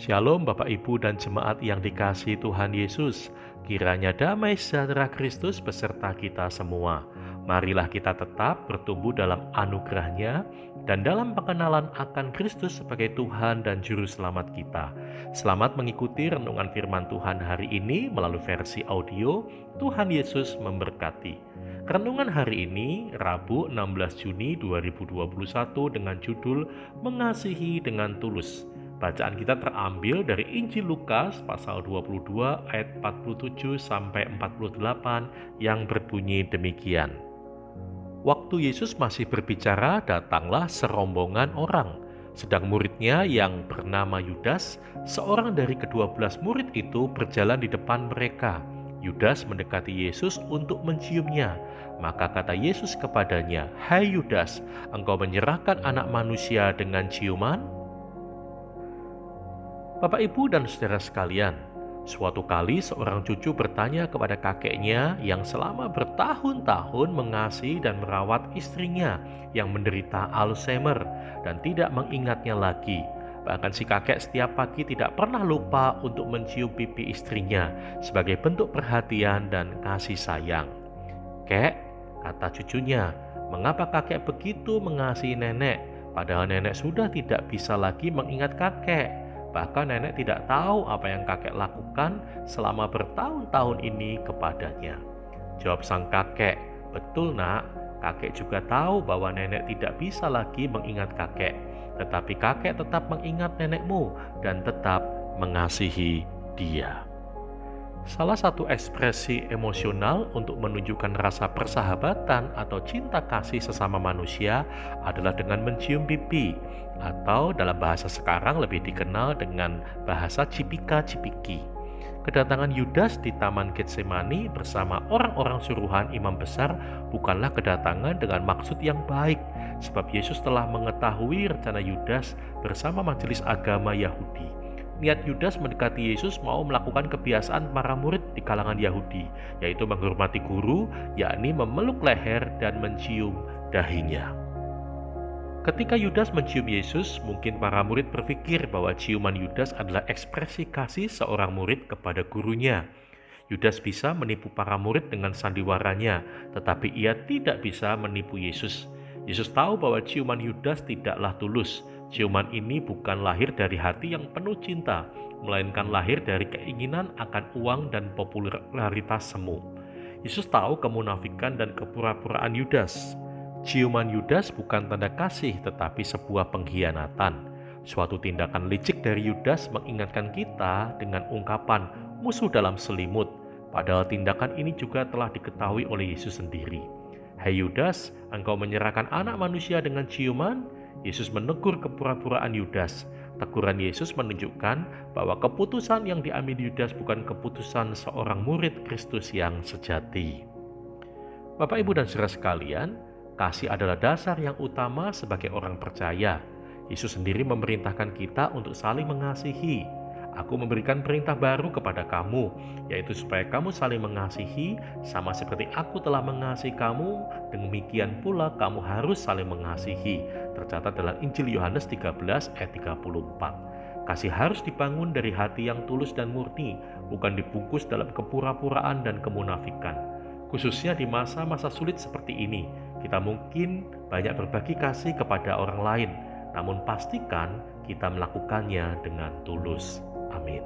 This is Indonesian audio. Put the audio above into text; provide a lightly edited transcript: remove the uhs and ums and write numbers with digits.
Shalom Bapak Ibu dan jemaat yang dikasihi Tuhan Yesus. Kiranya damai sejahtera Kristus beserta kita semua. Marilah kita tetap bertumbuh dalam anugerah-Nya dan dalam pengenalan akan Kristus sebagai Tuhan dan Juru Selamat kita. Selamat mengikuti renungan firman Tuhan hari ini melalui versi audio. Tuhan Yesus memberkati. Renungan hari ini, Rabu 16 Juni 2021 dengan judul Mengasihi dengan Tulus. Bacaan kita terambil dari Injil Lukas pasal 22 ayat 47 sampai 48 yang berbunyi demikian. Waktu Yesus masih berbicara, datanglah serombongan orang. Sedang muridnya yang bernama Yudas, seorang dari ke-12 murid itu berjalan di depan mereka. Yudas mendekati Yesus untuk menciumnya. Maka kata Yesus kepadanya, "Hai Yudas, engkau menyerahkan anak manusia dengan ciuman?" Bapak, Ibu, dan saudara sekalian, suatu kali seorang cucu bertanya kepada kakeknya yang selama bertahun-tahun mengasihi dan merawat istrinya yang menderita Alzheimer dan tidak mengingatnya lagi. Bahkan si kakek setiap pagi tidak pernah lupa untuk mencium pipi istrinya sebagai bentuk perhatian dan kasih sayang. "Kek," kata cucunya, "mengapa kakek begitu mengasihi nenek, padahal nenek sudah tidak bisa lagi mengingat kakek? Bahkan nenek tidak tahu apa yang kakek lakukan selama bertahun-tahun ini kepadanya." Jawab sang kakek, "Betul nak, kakek juga tahu bahwa nenek tidak bisa lagi mengingat kakek. Tetapi kakek tetap mengingat nenekmu dan tetap mengasihi dia." Salah satu ekspresi emosional untuk menunjukkan rasa persahabatan atau cinta kasih sesama manusia adalah dengan mencium pipi, atau dalam bahasa sekarang lebih dikenal dengan bahasa cipika-cipiki. Kedatangan Yudas di Taman Getsemani bersama orang-orang suruhan imam besar bukanlah kedatangan dengan maksud yang baik, sebab Yesus telah mengetahui rencana Yudas bersama majelis agama Yahudi. Niat Yudas mendekati Yesus mau melakukan kebiasaan para murid di kalangan Yahudi, yaitu menghormati guru, yakni memeluk leher dan mencium dahinya. Ketika Yudas mencium Yesus, mungkin para murid berpikir bahwa ciuman Yudas adalah ekspresi kasih seorang murid kepada gurunya. Yudas bisa menipu para murid dengan sandiwaranya, tetapi ia tidak bisa menipu Yesus. Yesus tahu bahwa ciuman Yudas tidaklah tulus. Ciuman ini bukan lahir dari hati yang penuh cinta, melainkan lahir dari keinginan akan uang dan popularitas semu. Yesus tahu kemunafikan dan kepura-puraan Yudas. Ciuman Yudas bukan tanda kasih, tetapi sebuah pengkhianatan. Suatu tindakan licik dari Yudas mengingatkan kita dengan ungkapan musuh dalam selimut, padahal tindakan ini juga telah diketahui oleh Yesus sendiri. "Hai Yudas, engkau menyerahkan anak manusia dengan ciuman?" Yesus menegur kepura-puraan Yudas. Teguran Yesus menunjukkan bahwa keputusan yang diambil Yudas bukan keputusan seorang murid Kristus yang sejati. Bapak, Ibu, dan saudara sekalian, kasih adalah dasar yang utama sebagai orang percaya. Yesus sendiri memerintahkan kita untuk saling mengasihi. "Aku memberikan perintah baru kepada kamu, yaitu supaya kamu saling mengasihi, sama seperti aku telah mengasihi kamu, demikian pula kamu harus saling mengasihi." Tercatat dalam Injil Yohanes 13 ayat 34. Kasih harus dibangun dari hati yang tulus dan murni, bukan dibungkus dalam kepura-puraan dan kemunafikan. Khususnya di masa-masa sulit seperti ini, kita mungkin banyak berbagi kasih kepada orang lain, namun pastikan kita melakukannya dengan tulus. Amin.